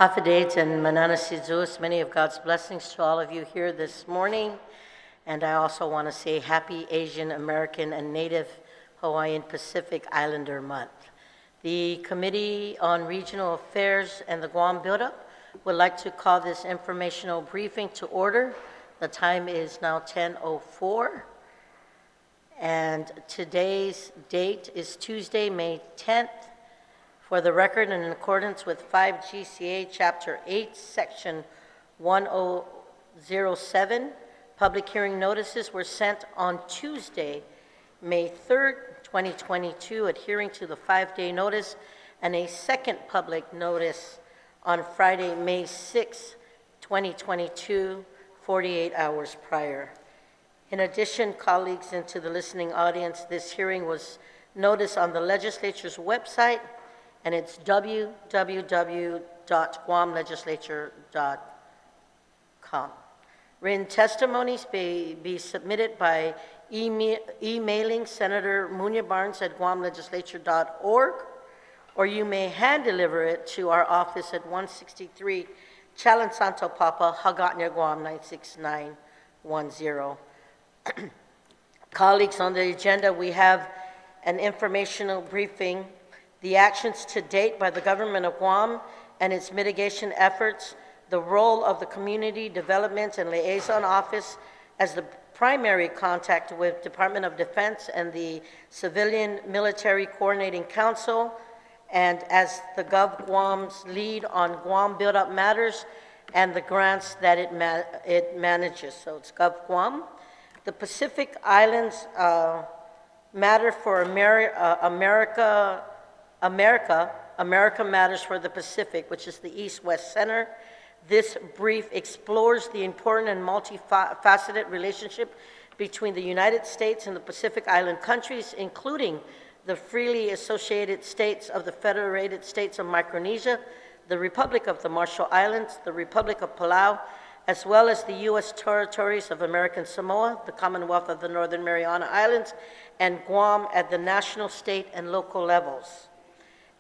Hafidates and Mananasizus, many of God's blessings to all of you here this morning. And I also want to say Happy Asian American and Native Hawaiian Pacific Islander Month. The Committee on Regional Affairs and the Guam Buildup would like to call this informational briefing to order. The time is now 10:04. And today's date is Tuesday, May 10th. For the record, and in accordance with 5 GCA Chapter 8, Section 1007, public hearing notices were sent on Tuesday, May 3rd, 2022, adhering to the 5-day notice, and a second public notice on Friday, May 6, 2022, 48 hours prior. In addition, colleagues, and to the listening audience, this hearing was noticed on the legislature's website, and it's www.guamlegislature.com. Written testimonies may be submitted by emailing Senator Muña Barnes at guamlegislature.org, or you may hand deliver it to our office at 163 Chalan Santo Papa, Hagatnya, Guam 96910. Colleagues, on the agenda we have an informational briefing, the actions to date by the Government of Guam and its mitigation efforts, the role of the Community Development and Liaison Office as the primary contact with Department of Defense and the Civilian Military Coordinating Council, and as the GovGuam's lead on Guam Buildup matters and the grants that it manages. So it's GovGuam. The Pacific Islands matter for America Matters for the Pacific, which is the East-West Center. This brief explores the important and multifaceted relationship between the United States and the Pacific Island countries, including the freely associated states of the Federated States of Micronesia, the Republic of the Marshall Islands, the Republic of Palau, as well as the U.S. territories of American Samoa, the Commonwealth of the Northern Mariana Islands, and Guam at the national, state, and local levels.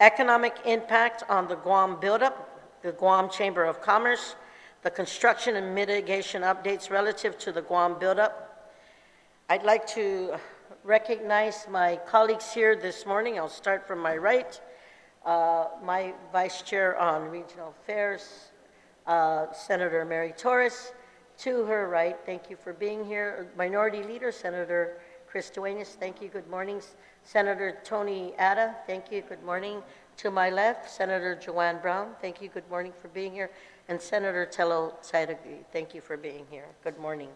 Economic impact on the Guam Buildup, the Guam Chamber of Commerce, the construction and mitigation updates relative to the Guam Buildup. I'd like to recognize my colleagues here this morning. I'll start from my right. My Vice Chair on Regional Affairs, Senator Mary Torres. To her right, thank you for being here. Minority Leader, Senator Chris Duenas, thank you, good morning. Senator Tony Atta, thank you, good morning. To my left, Senator Joanne Brown, thank you, good morning for being here. And Senator Tello Saidagui, thank you for being here, good morning.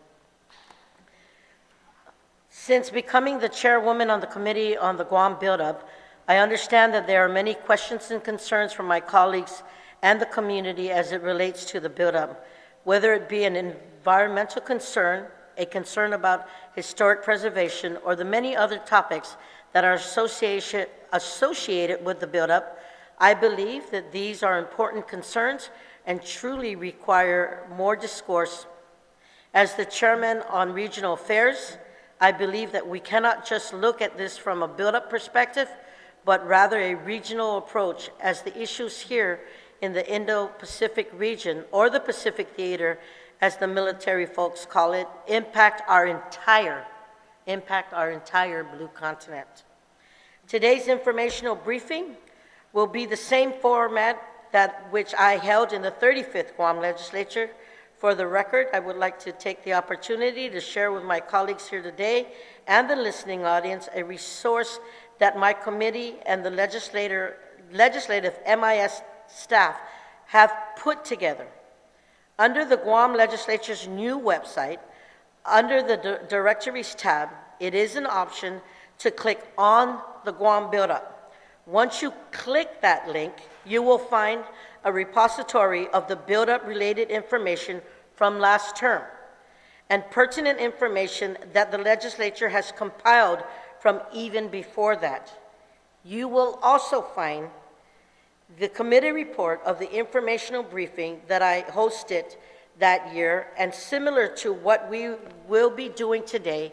Since becoming the chairwoman on the Committee on the Guam Buildup, I understand that there are many questions and concerns from my colleagues and the community as it relates to the buildup, whether it be an environmental concern, a concern about historic preservation, or the many other topics that are associated with the buildup. I believe that these are important concerns and truly require more discourse. As the chairman on regional affairs, I believe that we cannot just look at this from a buildup perspective, but rather a regional approach, as the issues here in the Indo-Pacific region, or the Pacific Theater, as the military folks call it, impact our entire blue continent. Today's informational briefing will be the same format that which I held in the 35th Guam Legislature. For the record, I would like to take the opportunity to share with my colleagues here today and the listening audience a resource that my committee and the legislative MIS staff have put together. Under the Guam Legislature's new website, under the Directories tab, it is an option to click on the Guam Buildup. Once you click that link, you will find a repository of the buildup related information from last term and pertinent information that the legislature has compiled from even before that. You will also find the committee report of the informational briefing that I hosted that year, and similar to what we will be doing today,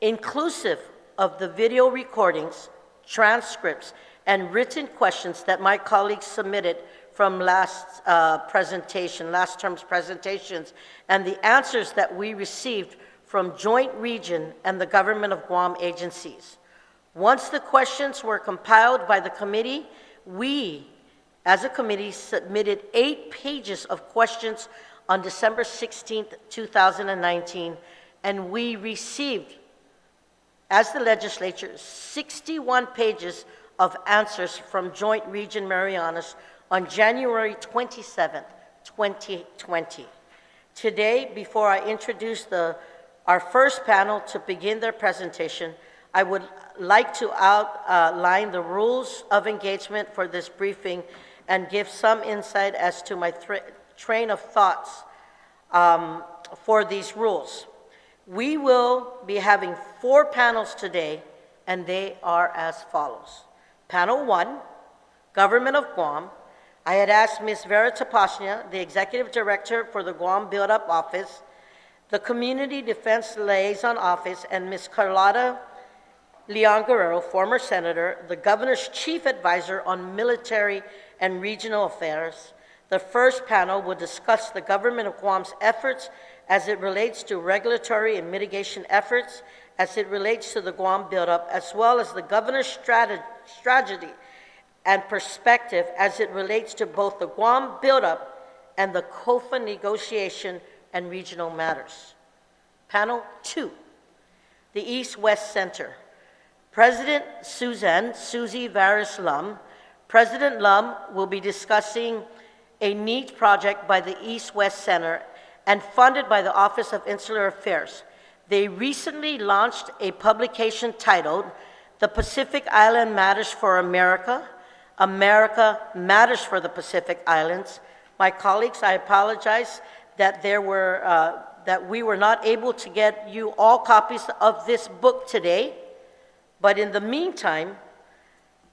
inclusive of the video recordings, transcripts, and written questions that my colleagues submitted from last term's presentations, and the answers that we received from Joint Region and the Government of Guam agencies. Once the questions were compiled by the committee, we, as a committee, submitted 8 pages of questions on December 16th, 2019, and we received, as the legislature, 61 pages of answers from Joint Region Marianas on January 27th, 2020. Today, before I introduce our first panel to begin their presentation, I would like to outline the rules of engagement for this briefing and give some insight as to my train of thoughts for these rules. We will be having 4 panels today, and they are as follows. Panel 1, Government of Guam. I had asked Ms. Vera Tapasnia, the Executive Director for the Guam Buildup Office, the Community Defense Liaison Office, and Ms. Carlotta Leon Guerrero, former Senator, the Governor's Chief Advisor on Military and Regional Affairs. The first panel will discuss the Government of Guam's efforts as it relates to regulatory and mitigation efforts, as it relates to the Guam Buildup, as well as the Governor's strategy and perspective as it relates to both the Guam Buildup and the COFA negotiation and regional matters. Panel 2, the East-West Center. President Susie Varis Lum. President Lum will be discussing a NEAT project by the East-West Center and funded by the Office of Insular Affairs. They recently launched a publication titled The Pacific Island Matters for America, America Matters for the Pacific Islands. My colleagues, I apologize that we were not able to get you all copies of this book today, but in the meantime,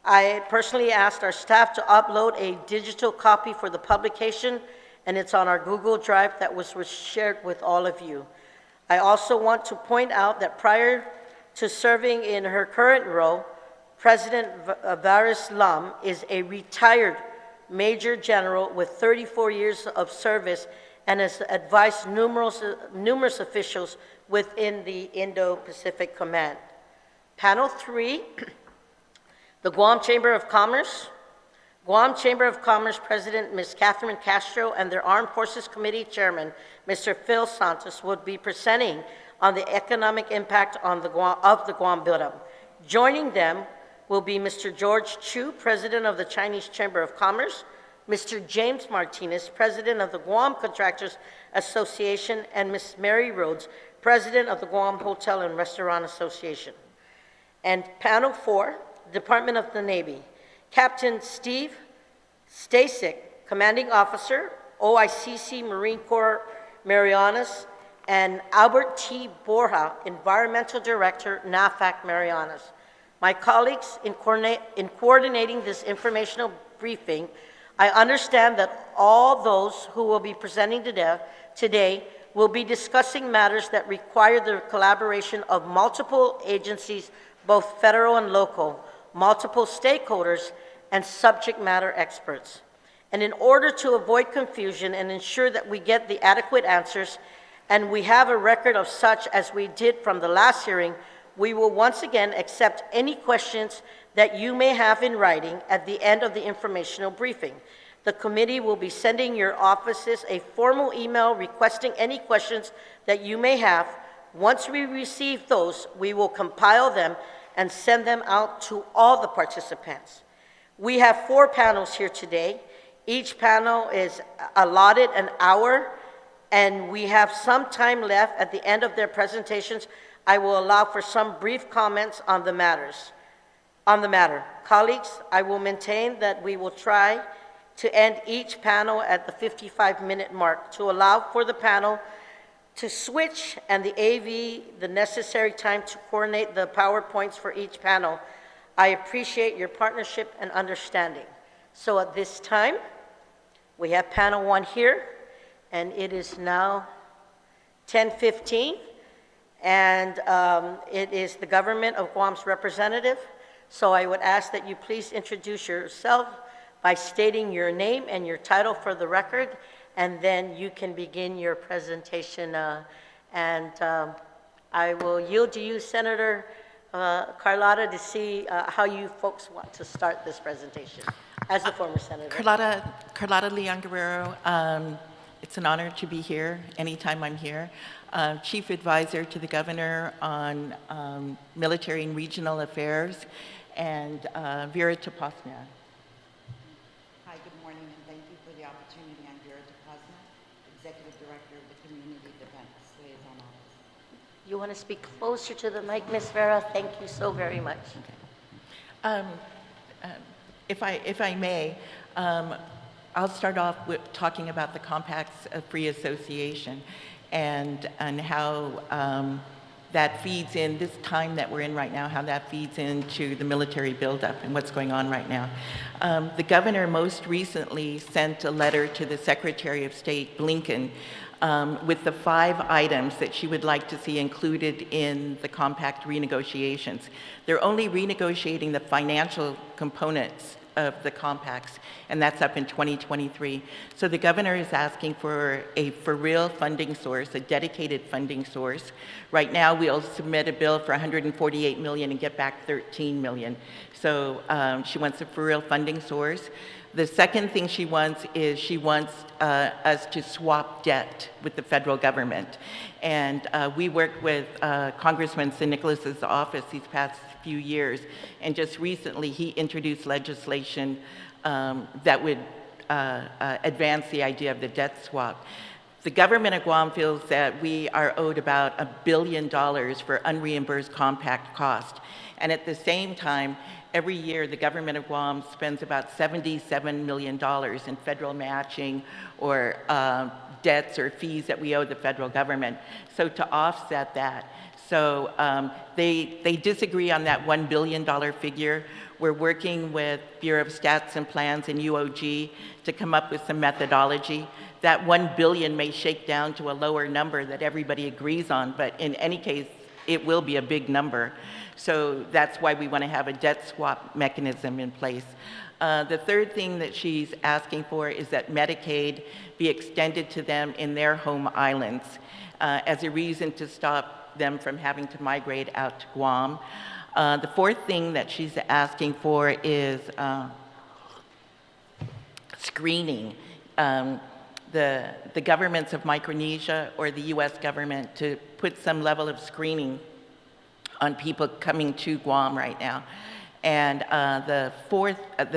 I personally asked our staff to upload a digital copy for the publication, and it's on our Google Drive that was shared with all of you. I also want to point out that prior to serving in her current role, President Varis Lum is a retired Major General with 34 years of service and has advised numerous officials within the Indo-Pacific Command. Panel 3, the Guam Chamber of Commerce. Guam Chamber of Commerce President Ms. Catherine Castro and their Armed Forces Committee Chairman, Mr. Phil Santos, would be presenting on the economic impact of the Guam Buildup. Joining them will be Mr. George Chu, President of the Chinese Chamber of Commerce, Mr. James Martinez, President of the Guam Contractors Association, and Ms. Mary Rhodes, President of the Guam Hotel and Restaurant Association. And panel 4, Department of the Navy. Captain Steve Stasek, Commanding Officer, OICC Marine Corps Marianas, and Albert T. Borja, Environmental Director, NAFAC Marianas. My colleagues, in coordinating this informational briefing, I understand that all those who will be presenting today will be discussing matters that require the collaboration of multiple agencies, both federal and local, multiple stakeholders, and subject matter experts. And in order to avoid confusion and ensure that we get the adequate answers, and we have a record of such as we did from the last hearing, we will once again accept any questions that you may have in writing at the end of the informational briefing. The committee will be sending your offices a formal email requesting any questions that you may have. Once we receive those, we will compile them and send them out to all the participants. We have 4 panels here today. Each panel is allotted an hour, and we have some time left at the end of their presentations. I will allow for some brief comments on the matter. Colleagues, I will maintain that we will try to end each panel at the 55-minute mark to allow for the panel to switch and the AV the necessary time to coordinate the PowerPoints for each panel. I appreciate your partnership and understanding. So at this time, we have panel 1 here, and it is now 10:15, and it is the Government of Guam's representative. So I would ask that you please introduce yourself, by stating your name and your title for the record, and then you can begin your presentation. I will yield to you, Senator Carlotta, to see how you folks want to start this presentation as a former senator. Carlotta Leon Guerrero, it's an honor to be here anytime I'm here. Chief Advisor to the Governor on Military and Regional Affairs, and Vera Topasna. Hi, good morning, and thank you for the opportunity. I'm Vera Topasna, Executive Director of the Community Defense Liaison Office. You want to speak closer to the mic, Ms. Vera? Thank you so very much. Okay. If I may, I'll start off with talking about the Compacts of Free Association and how that feeds in, this time that we're in right now, how that feeds into the military buildup and what's going on right now. The governor most recently sent a letter to the Secretary of State, Blinken, with the 5 items that she would like to see included in the compact renegotiations. They're only renegotiating the financial components of the compacts, and that's up in 2023. So the governor is asking for a for-real funding source, a dedicated funding source. Right now, we'll submit a bill for $148 million and get back $13 million. So she wants a for-real funding source. The second thing she wants is she wants us to swap debt with the federal government. And we worked with Congressman St. Nicholas's office these past few years, and just recently he introduced legislation that would advance the idea of the debt swap. The government of Guam feels that we are owed about $1 billion for unreimbursed compact cost. And at the same time, every year the government of Guam spends about $77 million in federal matching or debts or fees that we owe the federal government. So to offset that, so they disagree on that $1 billion figure. We're working with Bureau of Stats and Plans and UOG to come up with some methodology. That $1 billion may shake down to a lower number that everybody agrees on, but in any case, it will be a big number. So that's why we want to have a debt swap mechanism in place. The third thing that she's asking for is that Medicaid be extended to them in their home islands as a reason to stop them from having to migrate out to Guam. The fourth thing that she's asking for is screening. The governments of Micronesia or the US government to put some level of screening on people coming to Guam right now. And the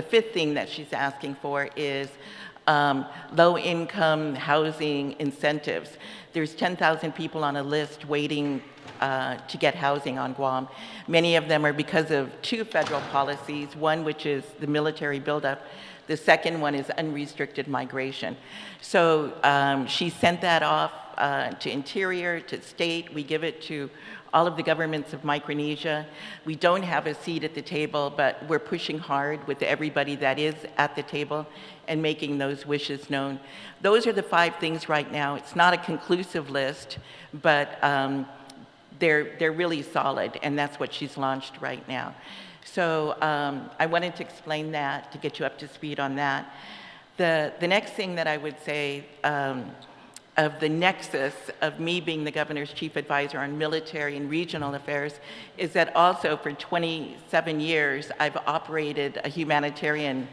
fifth thing that she's asking for is low-income housing incentives. There's 10,000 people on a list waiting to get housing on Guam. Many of them are because of 2 federal policies, one which is the military buildup, the second one is unrestricted migration. So she sent that off to Interior, to State. We give it to all of the governments of Micronesia. We don't have a seat at the table, but we're pushing hard with everybody that is at the table and making those wishes known. Those are the 5 things right now. It's not a conclusive list, but they're really solid, and that's what she's launched right now. So I wanted to explain that, to get you up to speed on that. The next thing that I would say of the nexus of me being the governor's chief advisor on military and regional affairs is that also for 27 years, I've operated a humanitarian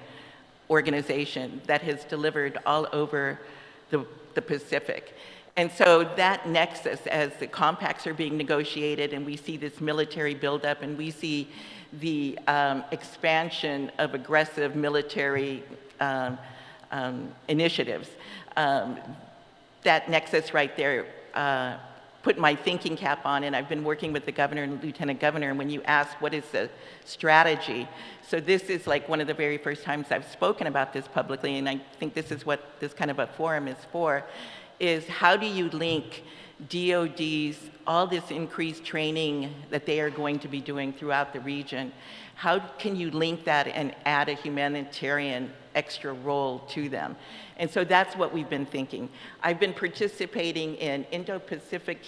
organization that has delivered all over the Pacific. And so that nexus, as the compacts are being negotiated and we see this military buildup and we see the expansion of aggressive military initiatives, that nexus right there put my thinking cap on, and I've been working with the governor and lieutenant governor, and when you ask what is the strategy, so this is like one of the very first times I've spoken about this publicly, and I think this is what this kind of a forum is for, is how do you link DOD's, all this increased training that they are going to be doing throughout the region, how can you link that and add a humanitarian extra role to them? And so that's what we've been thinking. I've been participating in Indo-Pacific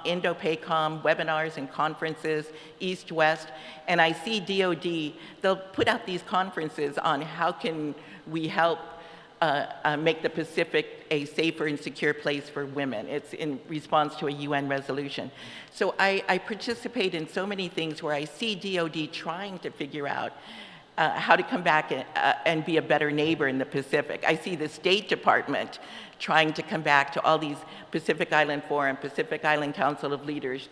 Indo-PACOM webinars and conferences, East-West, and I see DOD, they'll put out these conferences on how can we help make the Pacific a safer and secure place for women. It's in response to a UN resolution. So I participate in so many things where I see DOD trying to figure out how to come back and be a better neighbor in the Pacific. I see the State Department trying to come back to all these Pacific Island Forum, Pacific Island Council of Leaders,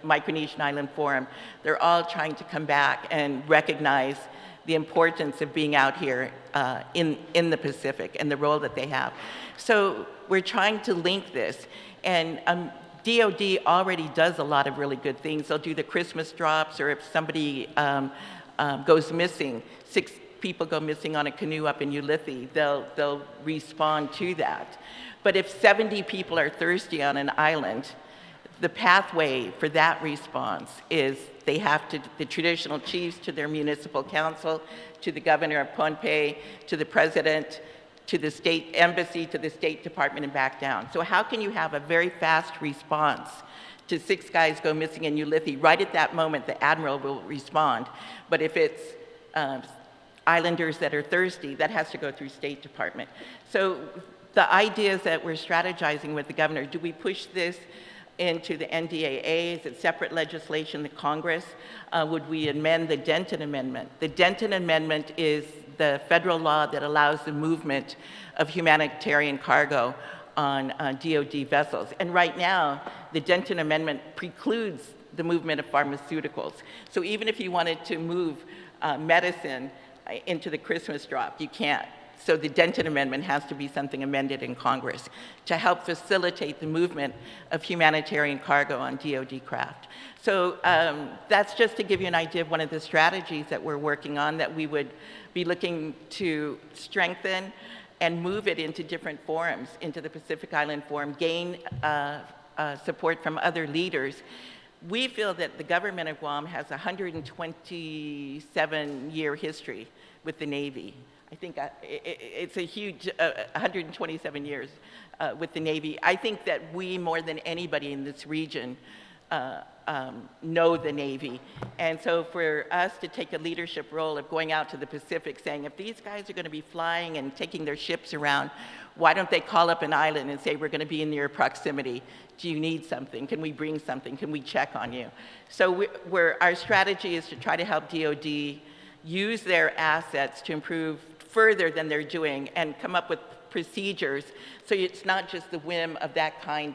Micronesian Island Forum. They're all trying to come back and recognize the importance of being out here in the Pacific and the role that they have. So we're trying to link this, and DOD already does a lot of really good things. They'll do the Christmas drops, or if somebody goes missing, 6 people go missing on a canoe up in Ulithi, they'll respond to that. But if 70 people are thirsty on an island, the pathway for that response is they have to, the traditional chiefs to their municipal council, to the governor of Pohnpei, to the president, to the state embassy, to the State Department, and back down. So how can you have a very fast response to 6 guys go missing in Ulithi? Right at that moment, the admiral will respond. But if it's islanders that are thirsty, that has to go through State Department. So the ideas that we're strategizing with the governor, do we push this into the NDAA? Is it separate legislation, the Congress? Would we amend the Denton Amendment? The Denton Amendment is the federal law that allows the movement of humanitarian cargo on DOD vessels. And right now, the Denton Amendment precludes the movement of pharmaceuticals. So even if you wanted to move medicine into the Christmas drop, you can't. So the Denton Amendment has to be something amended in Congress to help facilitate the movement of humanitarian cargo on DOD craft. So that's just to give you an idea of one of the strategies that we're working on, that we would be looking to strengthen and move it into different forums, into the Pacific Island Forum, gain support from other leaders. We feel that the government of Guam has a 127-year history with the Navy. I think it's a huge 127 years with the Navy. I think that we, more than anybody in this region, know the Navy. And so for us to take a leadership role of going out to the Pacific saying, if these guys are going to be flying and taking their ships around, why don't they call up an island and say, we're going to be in your proximity. Do you need something? Can we bring something? Can we check on you? So our strategy is to try to help DOD use their assets to improve further than they're doing and come up with procedures so it's not just the whim of that kind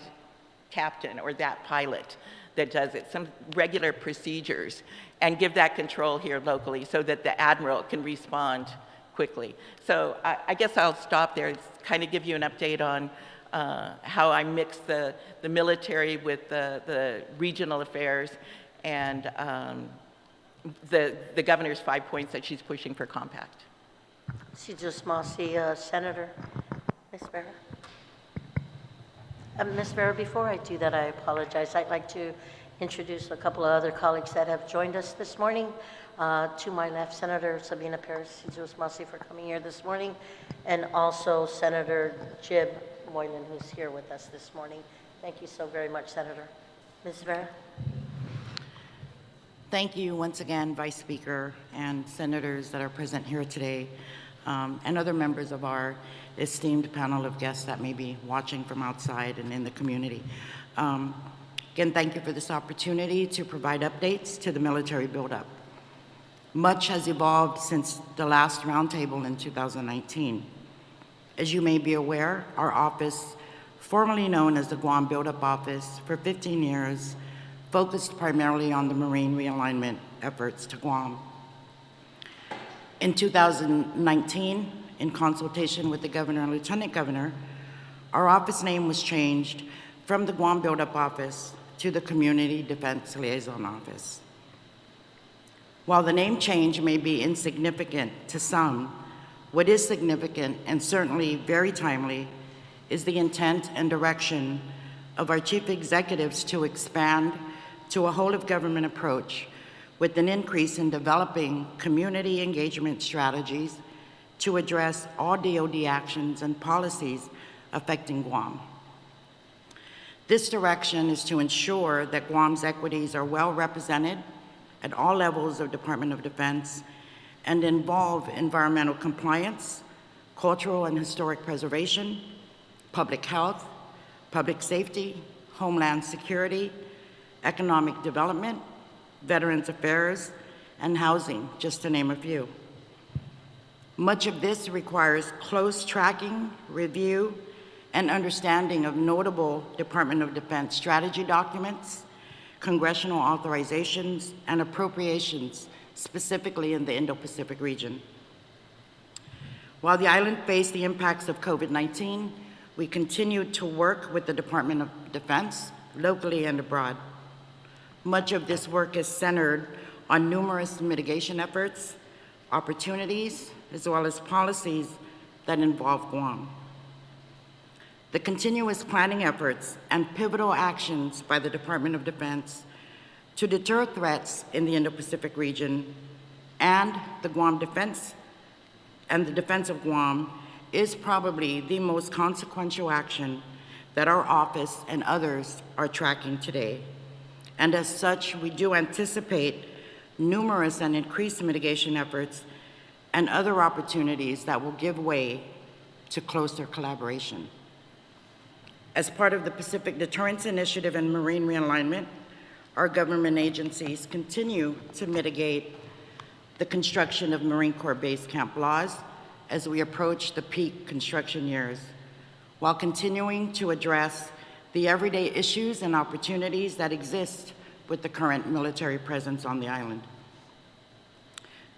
captain or that pilot that does it, some regular procedures, and give that control here locally so that the admiral can respond quickly. So I guess I'll stop there, kind of give you an update on how I mix the military with the regional affairs and the governor's 5 points that she's pushing for compact. Senator, Ms. Vera. Ms. Vera, before I do that, I apologize. I'd like to introduce a couple of other colleagues that have joined us this morning. To my left, Senator Sabina Perez-Sijusmasi for coming here this morning, and also Senator Jib Moylan, who's here with us this morning. Thank you so very much, Senator. Ms. Vera. Thank you once again, Vice Speaker and senators that are present here today, and other members of our esteemed panel of guests that may be watching from outside and in the community. Again, thank you for this opportunity to provide updates to the military buildup. Much has evolved since the last roundtable in 2019. As you may be aware, our office, formerly known as the Guam Buildup Office, for 15 years, focused primarily on the marine realignment efforts to Guam. In 2019, in consultation with the governor and lieutenant governor, our office name was changed from the Guam Buildup Office to the Community Defense Liaison Office. While the name change may be insignificant to some, what is significant and certainly very timely is the intent and direction of our chief executives to expand to a whole-of-government approach with an increase in developing community engagement strategies to address all DoD actions and policies affecting Guam. This direction is to ensure that Guam's equities are well represented at all levels of Department of Defense and involve environmental compliance, cultural and historic preservation, public health, public safety, homeland security, economic development, veterans affairs, and housing, just to name a few. Much of this requires close tracking, review, and understanding of notable Department of Defense strategy documents, congressional authorizations, and appropriations, specifically in the Indo-Pacific region. While the island faced the impacts of COVID-19, we continued to work with the Department of Defense, locally and abroad. Much of this work is centered on numerous mitigation efforts, opportunities, as well as policies that involve Guam. The continuous planning efforts and pivotal actions by the Department of Defense to deter threats in the Indo-Pacific region and the defense of Guam is probably the most consequential action that our office and others are tracking today. And as such, we do anticipate numerous and increased mitigation efforts and other opportunities that will give way to closer collaboration. As part of the Pacific Deterrence Initiative and Marine Realignment, our government agencies continue to mitigate the construction of Marine Corps Base Camp laws as we approach the peak construction years, while continuing to address the everyday issues and opportunities that exist with the current military presence on the island.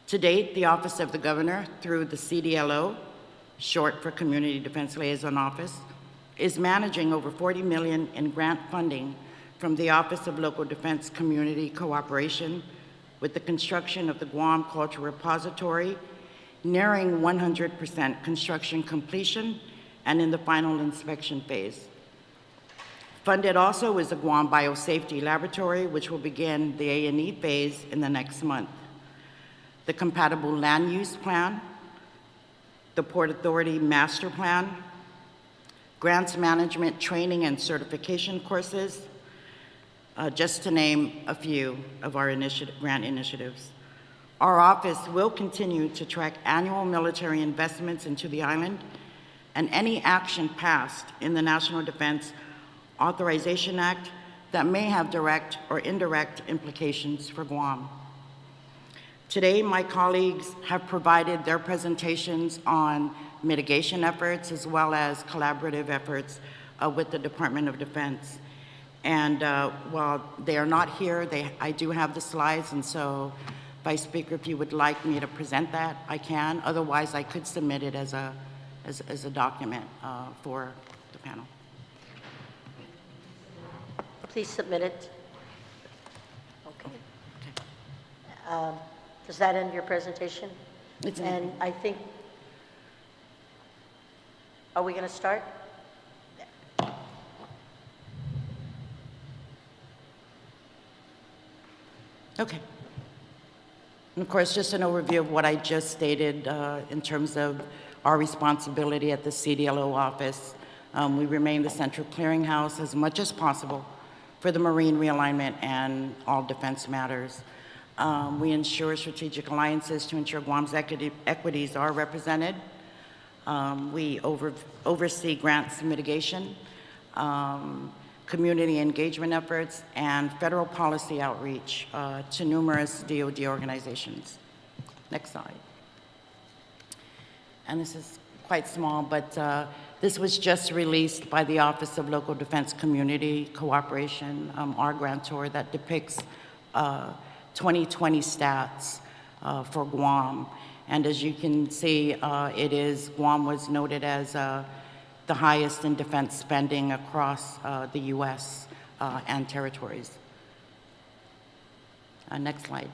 To date, the Office of the Governor, through the CDLO, short for Community Defense Liaison Office, is managing over $40 million in grant funding from the Office of Local Defense Community Cooperation with the construction of the Guam Cultural Repository, nearing 100% construction completion and in the final inspection phase. Funded also is the Guam Biosafety Laboratory, which will begin the A&E phase in the next month. The Compatible Land Use Plan, the Port Authority Master Plan, grants management training and certification courses, just to name a few of our grant initiatives. Our office will continue to track annual military investments into the island and any action passed in the National Defense Authorization Act that may have direct or indirect implications for Guam. Today, my colleagues have provided their presentations on mitigation efforts as well as collaborative efforts with the Department of Defense. And while they are not here, I do have the slides, and so Vice Speaker, if you would like me to present that, I can. Otherwise, I could submit it as a document for the panel. Please submit it. Okay. Does that end your presentation? And I think, are we going to start? Okay. And of course, just an overview of what I just stated in terms of our responsibility at the CDLO office. We remain the central clearinghouse as much as possible for the Marine realignment and all defense matters. We ensure strategic alliances to ensure Guam's equities are represented. We oversee grants mitigation, community engagement efforts, and federal policy outreach to numerous DoD organizations. Next slide. And this is quite small, but this was just released by the Office of Local Defense Community Cooperation, our grantor, that depicts 2020 stats for Guam. And as you can see, Guam was noted as the highest in defense spending across the U.S. And territories. Next slide.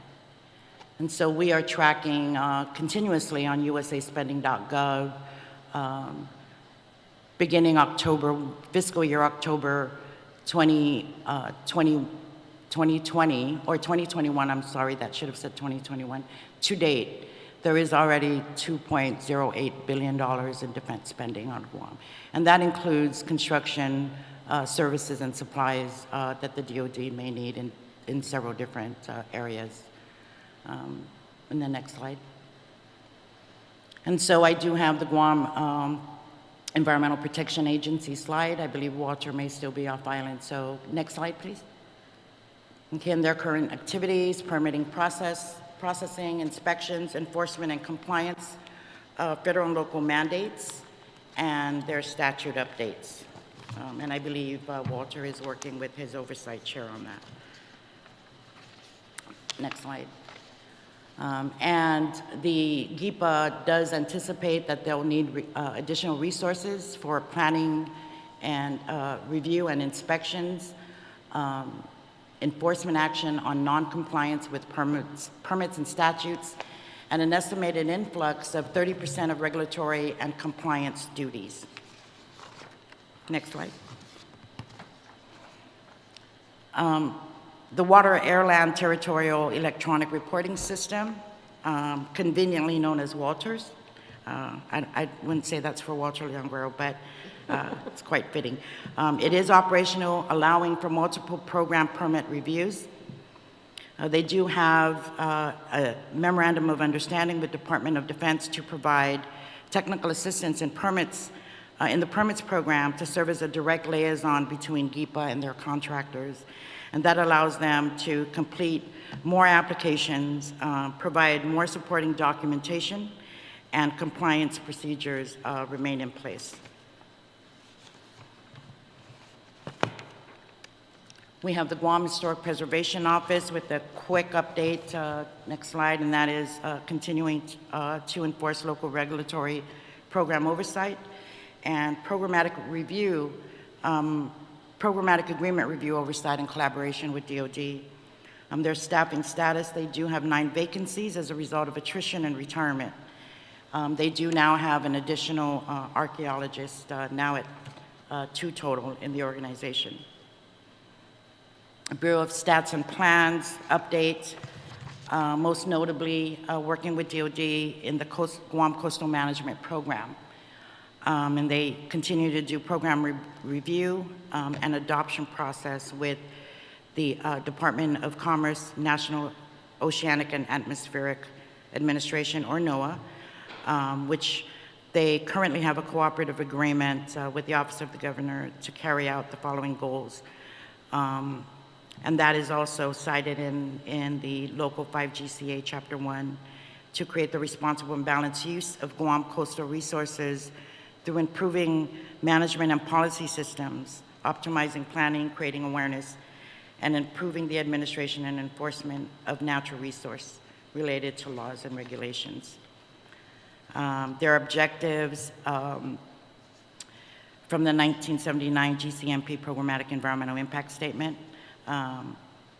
And so we are tracking continuously on usaspending.gov, beginning October, fiscal year October 2020, or 2021, I'm sorry, that should have said 2021, to date. there is already $2.08 billion in defense spending on Guam. And that includes construction, services, and supplies that the DoD may need in several different areas. In the next slide. And so I do have the Guam Environmental Protection Agency slide. I believe Walter may still be off island, so next slide, please. Okay, and their current activities, permitting processing, inspections, enforcement and compliance, federal and local mandates, and their statute updates. And I believe Walter is working with his oversight chair on that. Next slide. And the GIPA does anticipate that they'll need additional resources for planning and review and inspections, enforcement action on non-compliance with permits and statutes, and an estimated influx of 30% of regulatory and compliance duties. Next slide. The Water, Air, Land Territorial Electronic Reporting System, conveniently known as WALTERS. I wouldn't say that's for Walter Leonguero, but it's quite fitting. It is operational, allowing for multiple program permit reviews. They do have a memorandum of understanding with Department of Defense to provide technical assistance in permits, in the permits program, to serve as a direct liaison between GIPA and their contractors. And that allows them to complete more applications, provide more supporting documentation, and compliance procedures remain in place. We have the Guam Historic Preservation Office with a quick update, next slide, and that is continuing to enforce local regulatory program oversight and programmatic review, programmatic agreement review oversight in collaboration with DoD. Their staffing status, they do have 9 vacancies as a result of attrition and retirement. They do now have an additional archaeologist, now at 2 total in the organization. Bureau of Stats and Plans update, most notably working with DoD in the Guam Coastal Management Program. And they continue to do program review and adoption process with the Department of Commerce, National Oceanic and Atmospheric Administration, or NOAA, which they currently have a cooperative agreement with the Office of the Governor to carry out the following goals. And that is also cited in the Local 5 GCA Chapter 1, to create the responsible and balanced use of Guam coastal resources through improving management and policy systems, optimizing planning, creating awareness, and improving the administration and enforcement of natural resource related to laws and regulations. Their objectives from the 1979 GCMP Programmatic Environmental Impact Statement: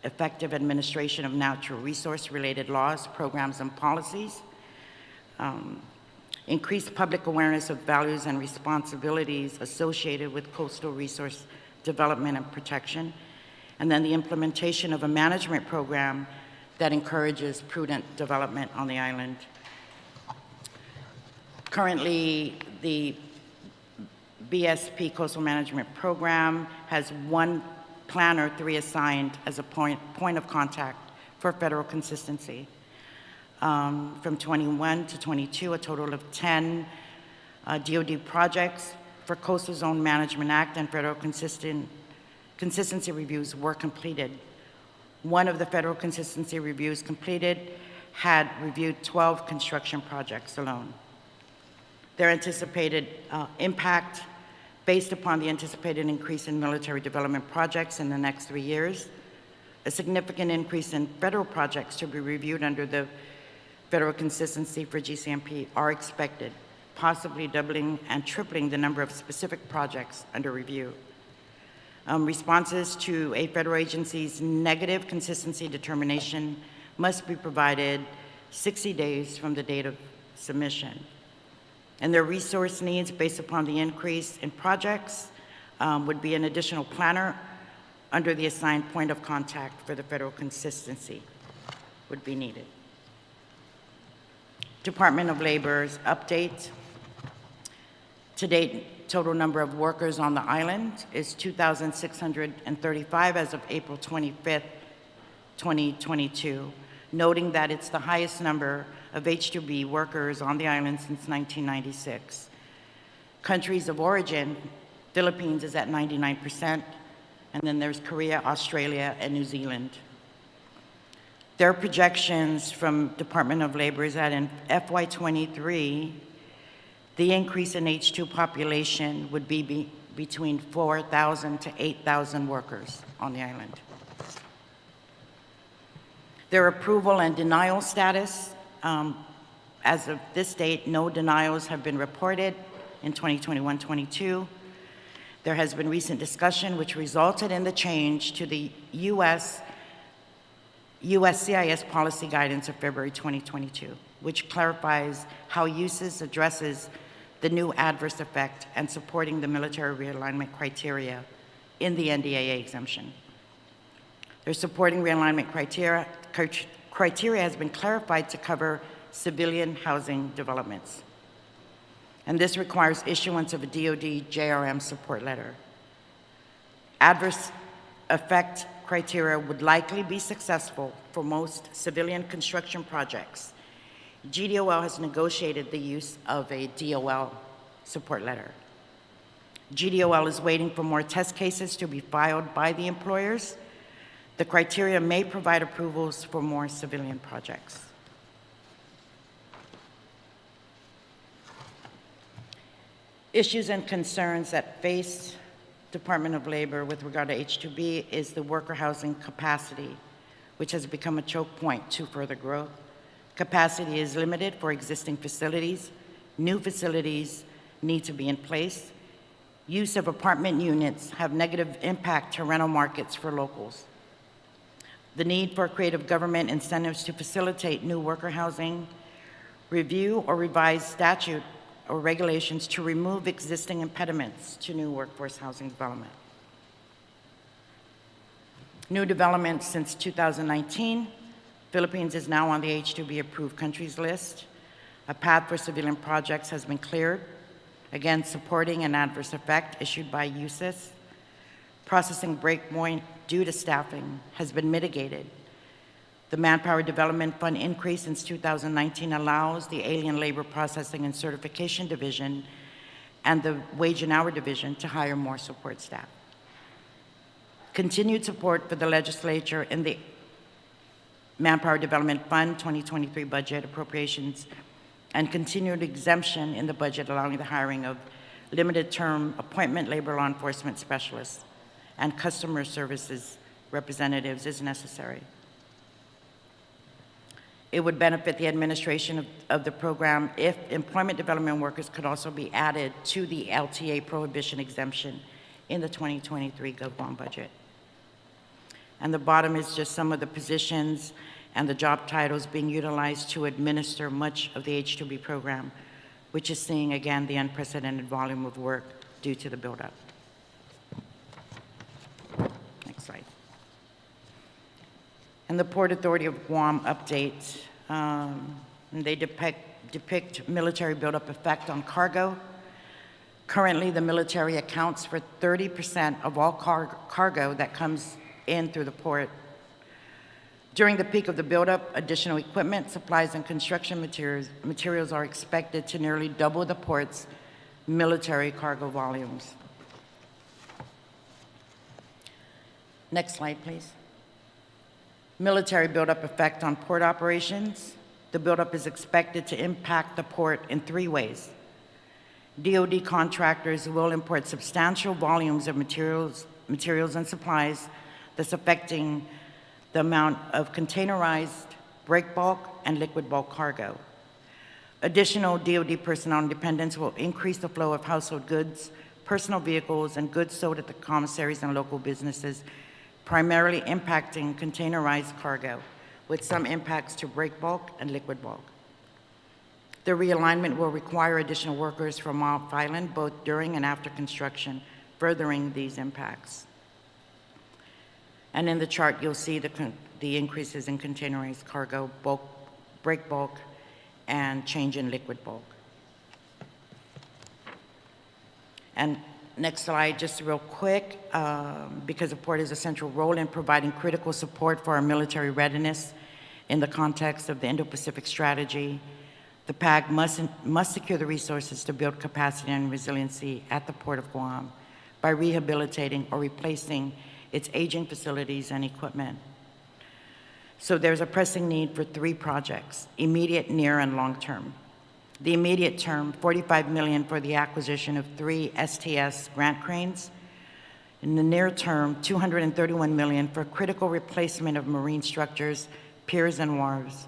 effective administration of natural resource-related laws, programs, and policies, increased public awareness of values and responsibilities associated with coastal resource development and protection, and then the implementation of a management program that encourages prudent development on the island. Currently, the BSP Coastal Management Program has 1 planner, 3 assigned as a point of contact for federal consistency. From 21 to 22, a total of 10 DoD projects for Coastal Zone Management Act and federal consistency reviews were completed. One of the federal consistency reviews completed had reviewed 12 construction projects alone. Their anticipated impact, based upon the anticipated increase in military development projects in the next 3 years, a significant increase in federal projects to be reviewed under the federal consistency for GCMP are expected, possibly doubling and tripling the number of specific projects under review. Responses to a federal agency's negative consistency determination must be provided 60 days from the date of submission. And their resource needs, based upon the increase in projects, would be an additional planner under the assigned point of contact for the federal consistency would be needed. Department of Labor's update. To date, total number of workers on the island is 2,635 as of April 25th, 2022, noting that it's the highest number of H-2B workers on the island since 1996. Countries of origin, Philippines is at 99%, and then there's Korea, Australia, and New Zealand. Their projections from Department of Labor is that in FY23, the increase in H-2 population would be between 4,000 to 8,000 workers on the island. Their approval and denial status, as of this date, no denials have been reported in 2021-22. There has been recent discussion which resulted in the change to the USCIS policy guidance of February 2022, which clarifies how USCIS addresses the new adverse effect and supporting the military realignment criteria in the NDAA exemption. Their supporting realignment criteria has been clarified to cover civilian housing developments. And this requires issuance of a DoD JRM support letter. Adverse effect criteria would likely be successful for most civilian construction projects. GDOL has negotiated the use of a DOL support letter. GDOL is waiting for more test cases to be filed by the employers. The criteria may provide approvals for more civilian projects. Issues and concerns that face Department of Labor with regard to H-2B is the worker housing capacity, which has become a choke point to further growth. Capacity is limited for existing facilities. New facilities need to be in place. Use of apartment units have negative impact to rental markets for locals. The need for creative government incentives to facilitate new worker housing, review or revise statute or regulations to remove existing impediments to new workforce housing development. New developments since 2019, Philippines is now on the H-2B approved countries list. A path for civilian projects has been cleared, again supporting an adverse effect issued by USCIS. Processing breakpoint due to staffing has been mitigated. The Manpower Development Fund increase since 2019 allows the Alien Labor Processing and Certification Division and the Wage and Hour Division to hire more support staff. Continued support for the legislature in the Manpower Development Fund 2023 budget appropriations and continued exemption in the budget allowing the hiring of limited term appointment labor law enforcement specialists and customer services representatives is necessary. It would benefit the administration of the program if employment development workers could also be added to the LTA prohibition exemption in the 2023 GovGuam budget. And the bottom is just some of the positions and the job titles being utilized to administer much of the H-2B program, which is seeing, again, the unprecedented volume of work due to the buildup. Next slide. And the Port Authority of Guam update, they depict military buildup effect on cargo. Currently, the military accounts for 30% of all cargo that comes in through the port. During the peak of the buildup, additional equipment, supplies, and construction materials are expected to nearly double the port's military cargo volumes. Next slide, please. Military buildup effect on port operations. The buildup is expected to impact the port in 3 ways. DoD contractors will import substantial volumes of materials and supplies, thus affecting the amount of containerized break bulk and liquid bulk cargo. Additional DoD personnel and dependents will increase the flow of household goods, personal vehicles, and goods sold at the commissaries and local businesses, primarily impacting containerized cargo, with some impacts to break bulk and liquid bulk. The realignment will require additional workers from off island, both during and after construction, furthering these impacts. And in the chart, you'll see the increases in containerized cargo, bulk, break bulk, and change in liquid bulk. And next slide, just real quick, because the port has a central role in providing critical support for our military readiness in the context of the Indo-Pacific strategy. The PAG must secure the resources to build capacity and resiliency at the Port of Guam by rehabilitating or replacing its aging facilities and equipment. So there's a pressing need for 3 projects, immediate, near, and long-term. The immediate term, $45 million for the acquisition of 3 STS grant cranes. In the near term, $231 million for critical replacement of marine structures, piers, and wharves.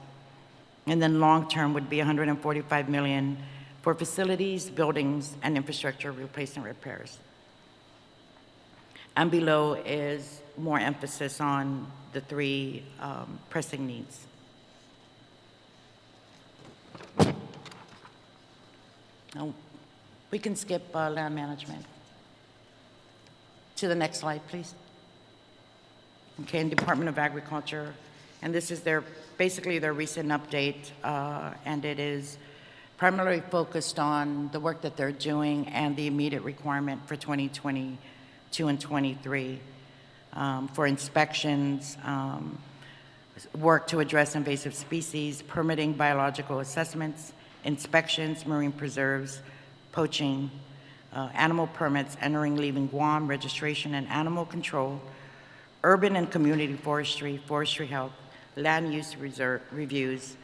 And then long-term would be $145 million for facilities, buildings, and infrastructure replacement repairs. And below is more emphasis on the 3 pressing needs. Now, we can skip land management. To the next slide, please. Okay, and Department of Agriculture, and this is basically their recent update, and it is primarily focused on the work that they're doing and the immediate requirement for 2022 and 23 for inspections, work to address invasive species, permitting biological assessments, inspections, marine preserves, poaching, animal permits, entering, leaving Guam, registration and animal control, urban and community forestry, forestry health, land use reviews,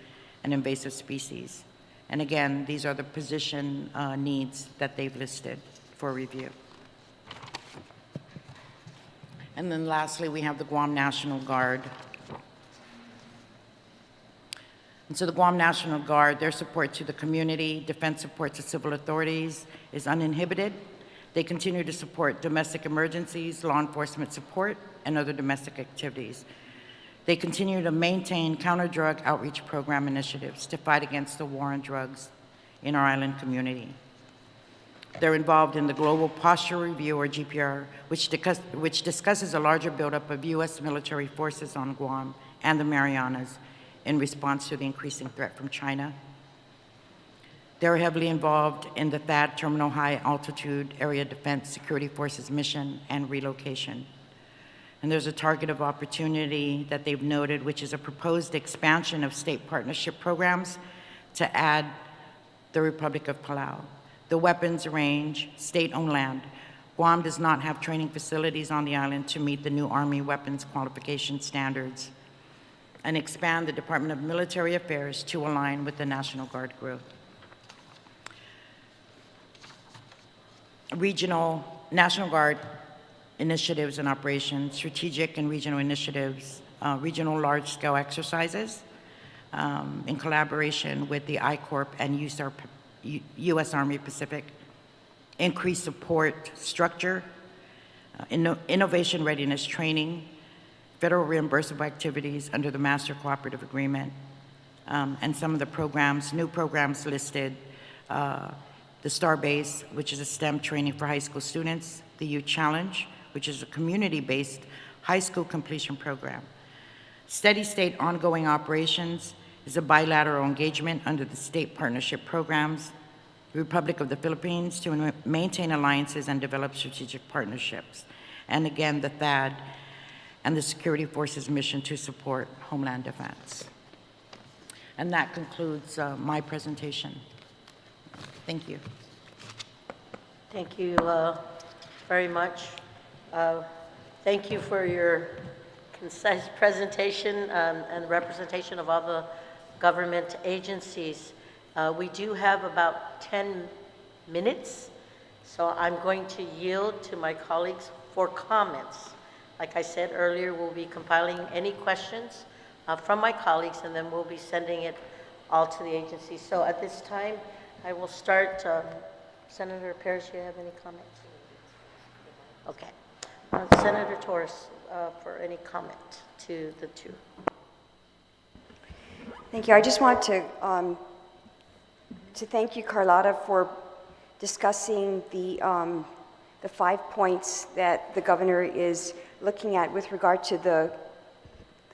and invasive species. And again, these are the position needs that they've listed for review. And then lastly, we have the Guam National Guard. And so the Guam National Guard, their support to the community, defense support to civil authorities is uninhibited. They continue to support domestic emergencies, law enforcement support, and other domestic activities. They continue to maintain counter-drug outreach program initiatives to fight against the war on drugs in our island community. They're involved in the Global Posture Review, or GPR, which discusses a larger buildup of U.S. military forces on Guam and the Marianas in response to the increasing threat from China. They're heavily involved in the THAAD Terminal High Altitude Area Defense Security Forces mission and relocation. And there's a target of opportunity that they've noted, which is a proposed expansion of state partnership programs to add the Republic of Palau, the weapons range, state-owned land. Guam does not have training facilities on the island to meet the new Army weapons qualification standards, and expand the Department of Military Affairs to align with the National Guard growth. Regional National Guard initiatives and operations, strategic and regional initiatives, regional large-scale exercises in collaboration with the I-Corp and U.S. Army Pacific, increased support structure, innovation readiness training, federal reimbursable activities under the Master Cooperative Agreement, and some of the programs, new programs listed, the Star Base, which is a STEM training for high school students, the Youth Challenge, which is a community-based high school completion program. Steady state ongoing operations is a bilateral engagement under the state partnership programs, the Republic of the Philippines to maintain alliances and develop strategic partnerships. And again, the THAAD and the Security Forces mission to support Homeland Defense. And that concludes my presentation. Thank you. Thank you very much. Thank you for your concise presentation and representation of all the government agencies. We do have about 10 minutes, so I'm going to yield to my colleagues for comments. Like I said earlier, we'll be compiling any questions from my colleagues, and then we'll be sending it all to the agency. So at this time, I will start. Senator Perez, do you have any comments? Okay. Senator Torres, for any comment to the two. Thank you. I just want to thank you, Carlotta, for discussing the 5 points that the governor is looking at with regard to the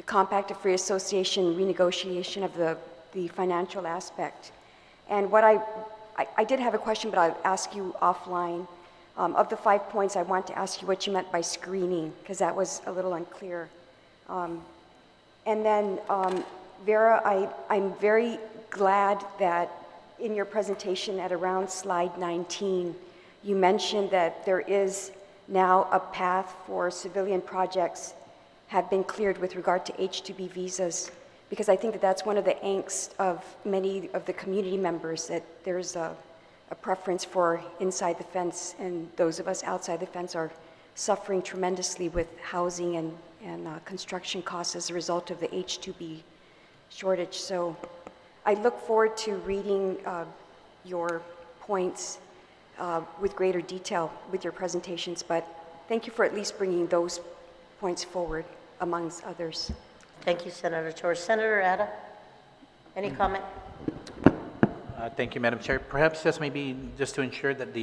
Compact of Free Association renegotiation of the the financial aspect. And what I did have a question, but I'll ask you offline. Of the 5 points, I want to ask you what you meant by screening, because that was a little unclear. And then, Vera, I'm very glad that in your presentation at around slide 19, you mentioned that there is now a path for civilian projects have been cleared with regard to H-2B visas, because I think that that's one of the angst of many of the community members, that there's a preference for inside the fence, and those of us outside the fence are suffering tremendously with housing and construction costs as a result of the H-2B shortage. So I look forward to reading your points with greater detail with your presentations, but thank you for at least bringing those points forward amongst others. Thank you, Senator Torres. Senator Ada, any comment? Thank you, Madam Chair. Perhaps just maybe just to ensure that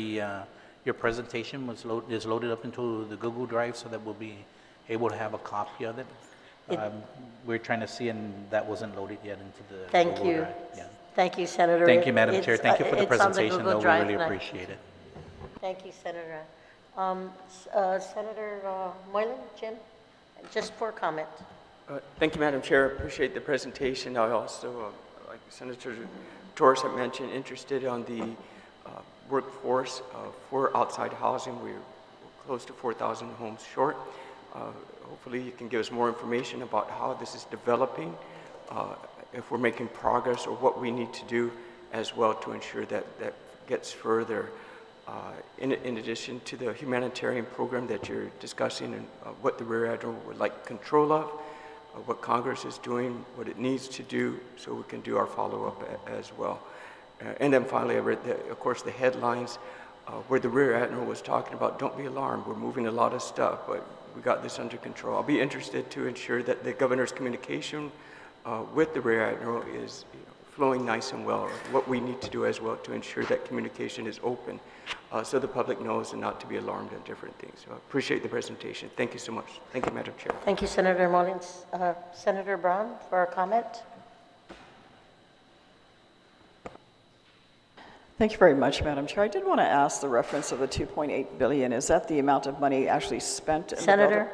your presentation is loaded up into the Google Drive so that we'll be able to have a copy of it. We're trying to see, and that wasn't loaded yet into the Thank Google you. Drive. Yeah. Thank you, Senator. Thank you, Madam Chair. Thank you for the It's on presentation, Google though. We Drive, really and I- appreciate it. Thank you, Senator. Senator Moylan, Jim, just for comment. Thank you, Madam Chair. Appreciate the presentation. I also, like Senator Torres had mentioned, interested on the workforce for outside housing. We're close to 4,000 homes short. Hopefully you can give us more information about how this is developing, if we're making progress, or what we need to do as well to ensure that that gets further. In addition to the humanitarian program that you're discussing, and what the Rear Admiral would like control of, what Congress is doing, what it needs to do, so we can do our follow-up as well. And then finally, I read, of course, the headlines where the Rear Admiral was talking about, don't be alarmed, we're moving a lot of stuff, but we got this under control. I'll be interested to ensure that the governor's communication with the Rear Admiral is flowing nice and well, what we need to do as well to ensure that communication is open so the public knows, and not to be alarmed at different things. So I appreciate the presentation. Thank you so much. Thank you, Madam Chair. Thank you, Senator Mullins. Senator Brown, for a comment. Thank you very much, Madam Chair. I did want to ask the reference of the $2.8 billion. Is that the amount of money actually spent in Senator,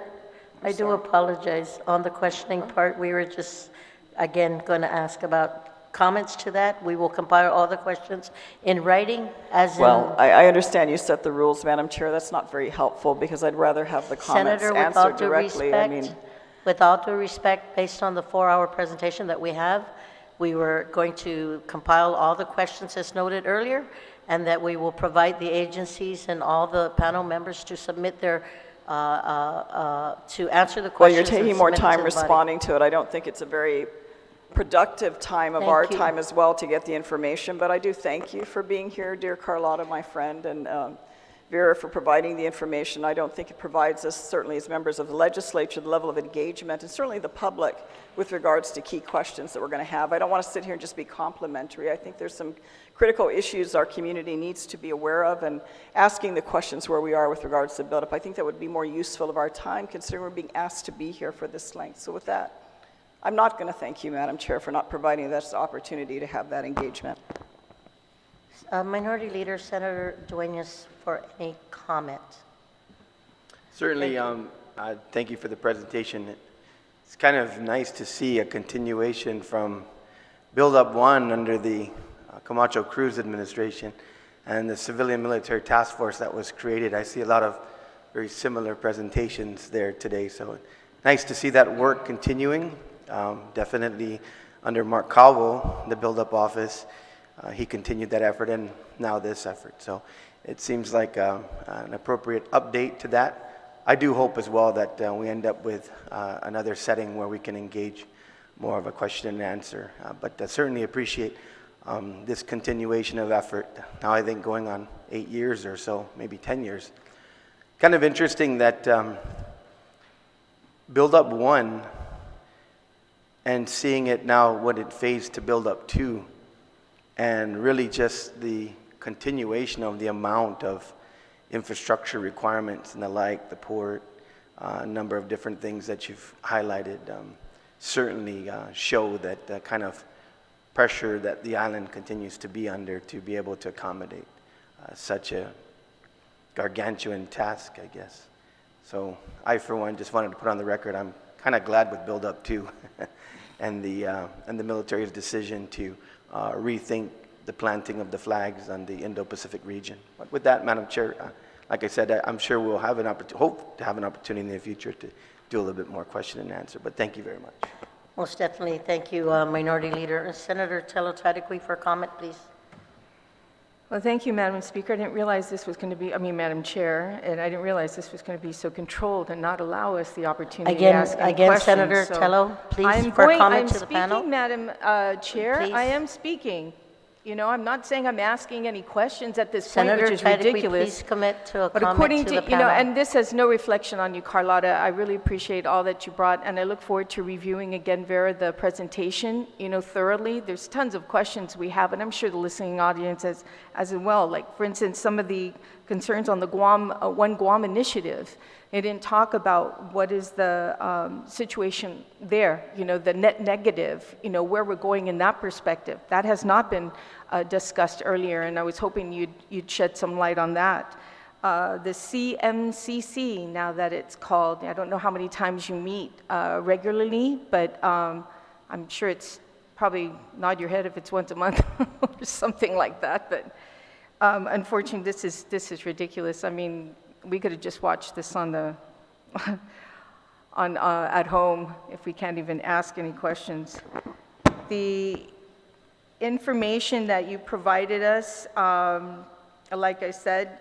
the I do apologize. On the questioning part, we were just, again, going to ask about comments to that. We will compile all the questions in writing, as in... Well, I understand you set the rules, Madam Chair. That's not very helpful, because I'd rather have the comments Senator, with answered all due directly. respect, with all due respect, based on the 4-hour presentation that we have, we were going to compile all the questions as noted earlier, and that we will provide the agencies and all the panel members to submit their, to answer the questions. Well, you're taking and more submit it time to the body. responding to it. I don't think it's a very productive time of Thank our you. time as well to get the information, but I do thank you for being here, dear Carlotta, my friend, and Vera, for providing the information. I don't think it provides us, certainly as members of the legislature, the level of engagement, and certainly the public with regards to key questions that we're going to have. I don't want to sit here and just be complimentary. I think there's some critical issues our community needs to be aware of, and asking the questions where we are with regards to build-up. I think that would be more useful of our time, considering we're being asked to be here for this length. So with that, I'm not going to thank you, Madam Chair, for not providing this opportunity to have that engagement. Minority Leader, Senator Duenas, for any comment. Certainly, thank you for the presentation. It's kind of nice to see a continuation from Build-Up 1 under the Camacho Cruz administration and the Civilian Military Task Force that was created. I see a lot of very similar presentations there today, so nice to see that work continuing. Definitely under Mark Cowell, the Build-Up office, he continued that effort, and now this effort. So it seems like an appropriate update to that. I do hope as well that we end up with another setting where we can engage more of a question and answer. But certainly appreciate this continuation of effort. Now I think going on 8 years or so, maybe 10 years. Kind of interesting that Build-Up 1 and seeing it now what it phased to Build-Up 2, and really just the continuation of the amount of infrastructure requirements and the like, the port, a number of different things that you've highlighted certainly show that kind of pressure that the island continues to be under to be able to accommodate such a gargantuan task, I guess. So I, for one, just wanted to put on the record, I'm kind of glad with Buildup too, and the military's decision to rethink the planting of the flags on the Indo-Pacific region. But with that, Madam Chair, like I said, I'm sure we'll have hope to have an opportunity in the future to do a little bit more question and answer. But thank you very much. Most definitely. Thank you, Minority Leader. Senator Tello-Tadekwi for comment, please. Well, thank you, Madam Speaker. I didn't realize this was going to be, Madam Chair, and I didn't realize this was going to be so controlled and not allow us the opportunity to ask any questions. Senator So Tello, please, for comment to the panel. I'm speaking, Madam Chair. Please. I am speaking. You know, I'm not saying I'm asking any questions at this point, Senator which is Tadekwi, ridiculous. please commit to a But comment according to to, the panel. and this has no reflection on you, Carlotta. I really appreciate all that you brought, and I look forward to reviewing again, Vera, the presentation, thoroughly. There's tons of questions we have, and I'm sure the listening audience as well. Like, for instance, some of the concerns on the One Guam initiative. They didn't talk about what is the situation there, the net negative, where we're going in that perspective. That has not been discussed earlier, and I was hoping you'd shed some light on that. The CMCC, now that it's called, I don't know how many times you meet regularly, but I'm sure it's probably nod your head if it's once a month or something like that. But unfortunately, this is ridiculous. I mean, we could have just watched this on the at home if we can't even ask any questions. The information that you provided us, like I said,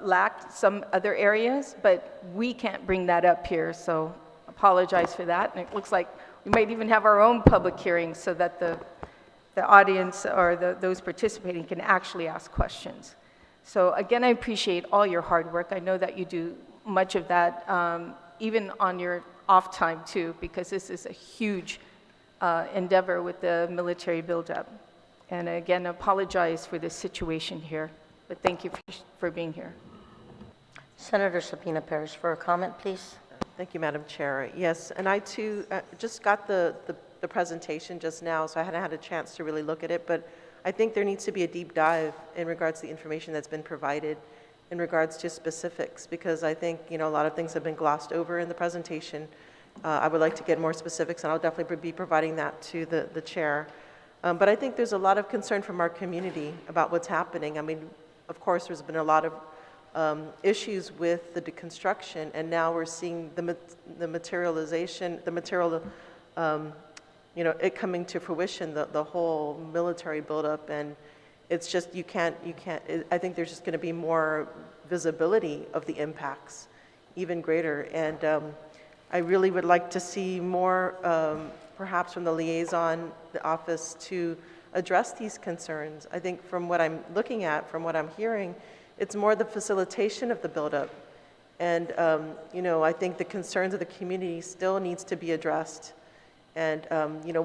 lacked some other areas, but we can't bring that up here, so apologize for that. And it looks like we might even have our own public hearing so that the audience or those participating can actually ask questions. So again, I appreciate all your hard work. I know that you do much of that, even on your off time too, because this is a huge endeavor with the military buildup. And again, apologize for this situation here, but thank you for being here. Senator Sabina Perez for a comment, please. Thank you, Madam Chair. Yes, and I too just got the presentation just now, so I hadn't had a chance to really look at it, but I think there needs to be a deep dive in regards to the information that's been provided in regards to specifics, because I think, a lot of things have been glossed over in the presentation. I would like to get more specifics, and I'll definitely be providing that to the chair. But I think there's a lot of concern from our community about what's happening. I mean, of course, there's been a lot of issues with the deconstruction, and now we're seeing the materialization, it coming to fruition, the whole military buildup, and it's just, I think there's just going to be more visibility of the impacts, even greater, and I really would like to see more, perhaps from the liaison, the office, to address these concerns. I think from what I'm looking at, from what I'm hearing, it's more the facilitation of the buildup, and I think the concerns of the community still needs to be addressed. And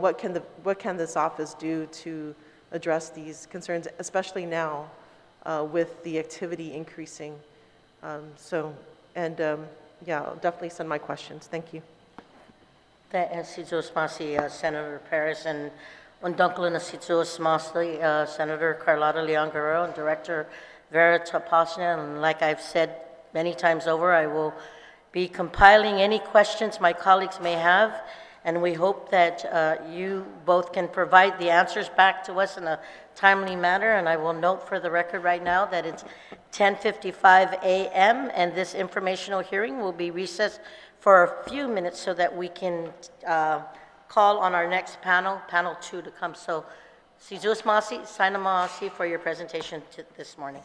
what can this office do to address these concerns, especially now with the activity increasing? I'll definitely send my questions. Thank you. Senator Perez, and Undunklin Senator Carlotta Leon Guerrero, and Director Vera Tapasna. And like I've said many times over, I will be compiling any questions my colleagues may have. And we hope that you both can provide the answers back to us in a timely manner. And I will note for the record right now that it's 10:55 a.m. and this informational hearing will be recessed for a few minutes so that we can call on our next panel, panel 2, to come. So, Sizus Masi, Sainamasi for your presentation this morning.